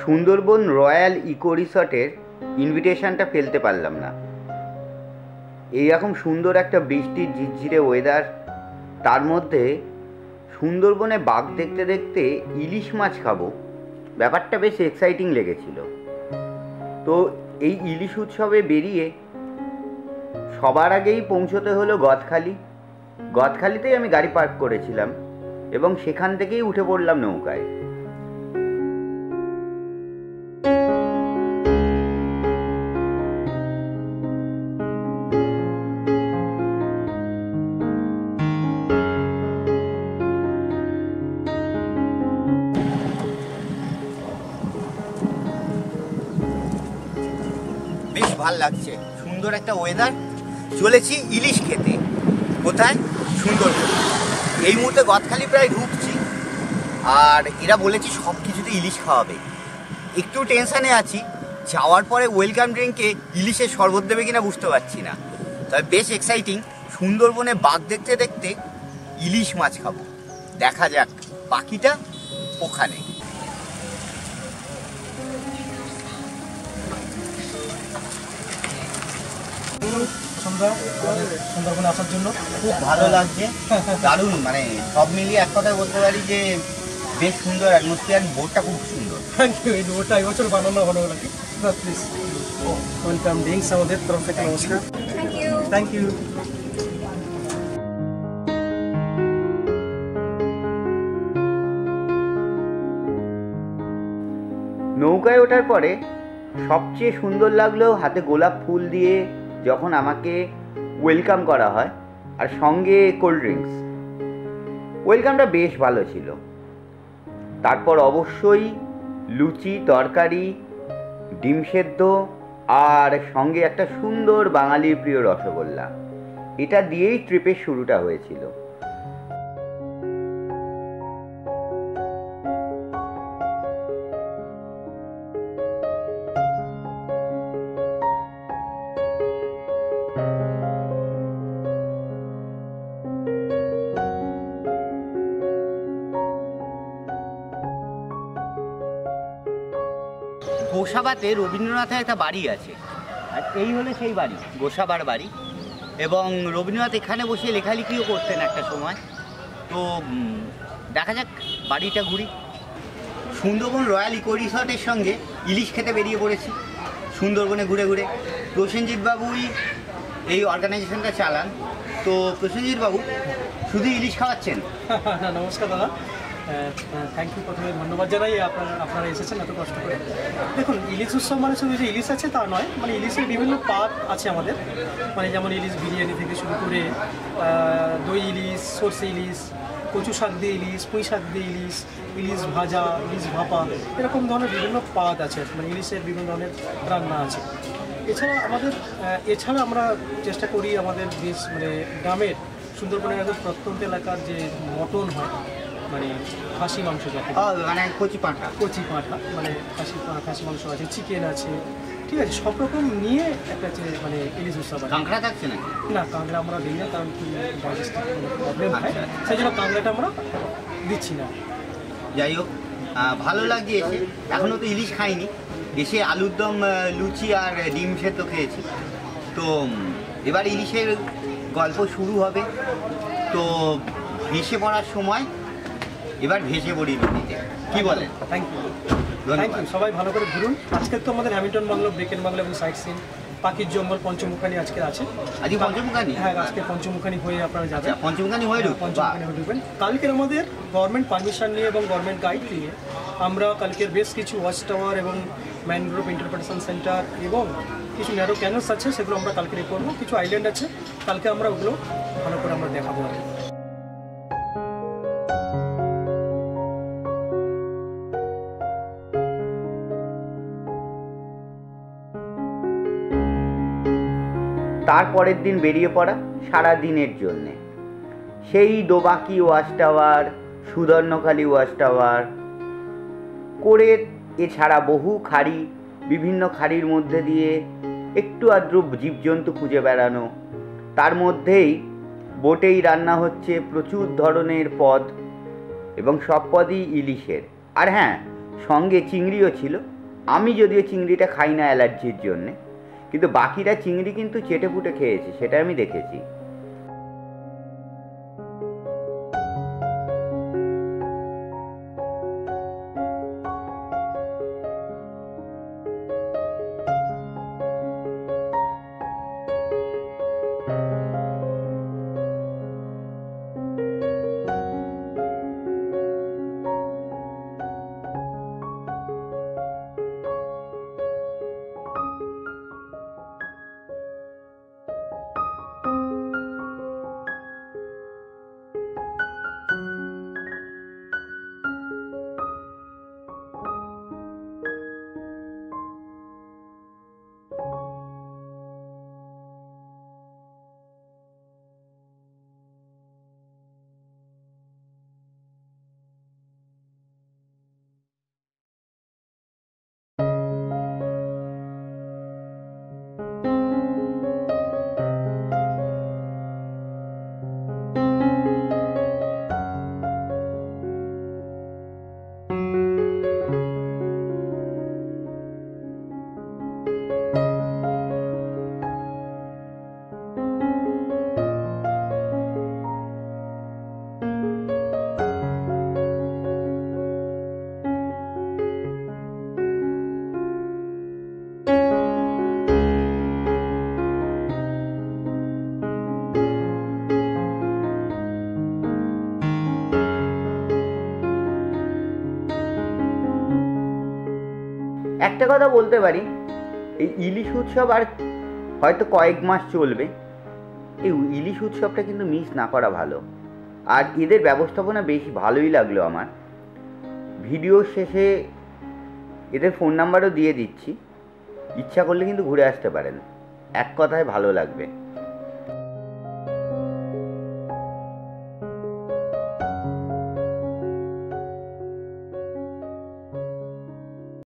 Sundarban royal eco রিসর্টের ইনভিটেশনটা ফেলতে পারলাম না। এইরকম সুন্দর একটা বৃষ্টির ঝিরঝিরে ওয়েদার, তার মধ্যে সুন্দরবনে বাঘ দেখতে দেখতে ইলিশ মাছ খাবো, ব্যাপারটা বেশ এক্সাইটিং লেগেছিল। তো এই ইলিশ উৎসবে বেরিয়ে সবার আগেই পৌঁছতে হলো গদখালি। গদখালিতেই আমি গাড়ি পার্ক করেছিলাম এবং সেখান থেকেই উঠে পড়লাম নৌকায়। বেশ ভালো লাগছে, সুন্দর একটা ওয়েদার। চলেছি ইলিশ খেতে। কোথায়? সুন্দরবন। এই মুহূর্তে গদখালি প্রায় ঢুকছি, আর এরা বলেছে সব কিছুতে ইলিশ খাওয়াবে। একটু টেনশানে আছি, যাওয়ার পরে ওয়েলকাম ড্রিঙ্কে ইলিশের শরবত দেবে কিনা বুঝতে পারছি না। তবে বেশ এক্সাইটিং, সুন্দরবনে বাঘ দেখতে দেখতে ইলিশ মাছ খাবো। দেখা যাক, বাকিটা ওখানে। সুন্দরবনে আসার জন্য খুব ভালো লাগছে, দারুণ। মানে সব মিলিয়ে এক কথায় বলতে পারি যে বেশ সুন্দর অ্যাটমসফিয়ার। বোটটা খুব সুন্দর। Thank you. এই বোটটা এই বছর বানানো ভালো লাগে। প্লিজ ওয়েলকাম ড্রিঙ্কস আমাদের তরফ থেকে নমস্কার। Thank you. নৌকায় ওঠার পরে সবচেয়ে সুন্দর লাগলো হাতে গোলাপ ফুল দিয়ে যখন আমাকে ওয়েলকাম করা হয়, আর সঙ্গে কোল্ড ড্রিঙ্কস। ওয়েলকামটা বেশ ভালো ছিল। তারপর অবশ্যই লুচি, তরকারি, ডিম সেদ্ধ, আর সঙ্গে একটা সুন্দর বাঙালির প্রিয় রসগোল্লা। এটা দিয়েই ট্রিপের শুরুটা হয়েছিল। গোসাবাতে রবীন্দ্রনাথের একটা বাড়ি আছে, আর এই হলো সেই বাড়ি, গোসাবার বাড়ি। এবং রবীন্দ্রনাথ এখানে বসে লেখালেখিও করতেন একটা সময়। তো দেখা যাক, বাড়িটা ঘুরি। সুন্দরবন রয়্যাল ইকো রিসর্টের সঙ্গে ইলিশ খেতে বেরিয়ে পড়েছি সুন্দরবনে ঘুরে ঘুরে। প্রসেনজিৎ বাবুই এই অর্গানাইজেশনটা চালান। তো প্রসেনজিৎ বাবু শুধু ইলিশ খাওয়াচ্ছেন? নমস্কার দাদা, থ্যাংক ইউ। প্রথমে ধন্যবাদ জানাই আপনারা এসেছেন এত কষ্ট করে। দেখুন, ইলিশ উৎসব মানে শুধু যে ইলিশ আছে তা নয়, মানে ইলিশের বিভিন্ন পাত আছে আমাদের। মানে যেমন ইলিশ বিরিয়ানি থেকে শুরু করে দই ইলিশ, সর্ষে ইলিশ, কচু শাক দিয়ে ইলিশ, পুঁই শাক দিয়ে ইলিশ, ইলিশ ভাজা, ইলিশ ভাপা, এরকম ধরনের বিভিন্ন পাত আছে। মানে ইলিশের বিভিন্ন ধরনের রান্না আছে। এছাড়া আমরা চেষ্টা করি আমাদের বেশ মানে গ্রামের সুন্দরবনের একদম প্রত্যন্ত এলাকার যে মটন হয়, মানে খাসি মাংস, যাকে মানে কচি পাঁঠা, মানে খাসি মাংস আছে, চিকেন আছে, ঠিক আছে, সব রকম নিয়ে একটা মানে ইলিশ উৎসব আছে। কাঁকড়া থাকছে নাকি? না, কাঁকড়া আমরা দিই না, কারণ কি ডাইজেস্টিভ প্রবলেম হয়, সেই জন্য কাঁকড়াটা আমরা দিচ্ছি না। যাই হোক, ভালো লাগছে এসে। এখনও তো ইলিশ খাইনি, এসে আলুর দম, লুচি আর ডিম সেদ্ধ খেয়েছি। তো এবার ইলিশের গল্প শুরু হবে। তো ভেসে পড়ার সময় এবার ভেসে পড়ি নদীতে, কি বলেন? Thank you. সবাই ভালো করে ঘুরুন। আজকে তো আমাদের হ্যামিল্টন বাংলো, ব্রেকেন বাংলো এবং সাইট সিন, পাখির জঙ্গল, পঞ্চমুখানি আজকে আছে। আজকে পঞ্চমুখানি? হ্যাঁ, আজকে পঞ্চমুখানি হয়ে আপনারা যাবেন। পঞ্চমুখানি হয়ে ঢুকবেন। কালকের আমাদের গভর্নমেন্ট পারমিশন নিয়ে এবং গভর্নমেন্ট গাইড নিয়ে আমরা কালকের বেশ কিছু ওয়াচ টাওয়ার এবং ম্যানগ্রোভ ইন্টারপ্রিটেশন সেন্টার এবং কিছু ন্যারো ক্যানলস আছে, সেগুলো আমরা কালকে করবো। কিছু আইল্যান্ড আছে, কালকে আমরা ওগুলো ভালো করে আমরা দেখাবো। তারপরের দিন বেরিয়ে পড়া সারা দিনের জন্যে। সেই দোবাকি ওয়াচ টাওয়ার, সুদর্ণখালি ওয়াচ টাওয়ার করে, এছাড়া বহু খাড়ি, বিভিন্ন খাড়ির মধ্যে দিয়ে একটু আদ্রু জীবজন্তু খুঁজে বেড়ানো। তার মধ্যেই বোটেই রান্না হচ্ছে প্রচুর ধরনের পদ, এবং সব পদই ইলিশের। আর হ্যাঁ, সঙ্গে চিংড়িও ছিল। আমি যদিও চিংড়িটা খাই না অ্যালার্জির জন্যে, কিন্তু বাকিরা চিংড়ি কিন্তু চেটেপুটে খেয়েছে, সেটা আমি দেখেছি। একটা কথা বলতে পারি, এই ইলিশ উৎসব আর হয়তো কয়েক মাস চলবে। এই ইলিশ উৎসবটা কিন্তু মিস না করা ভালো। আর এদের ব্যবস্থাপনা বেশ ভালোই লাগলো আমার। ভিডিও শেষে এদের ফোন নাম্বারও দিয়ে দিচ্ছি, ইচ্ছা করলে কিন্তু ঘুরে আসতে পারেন। এক কথায় ভালো লাগবে।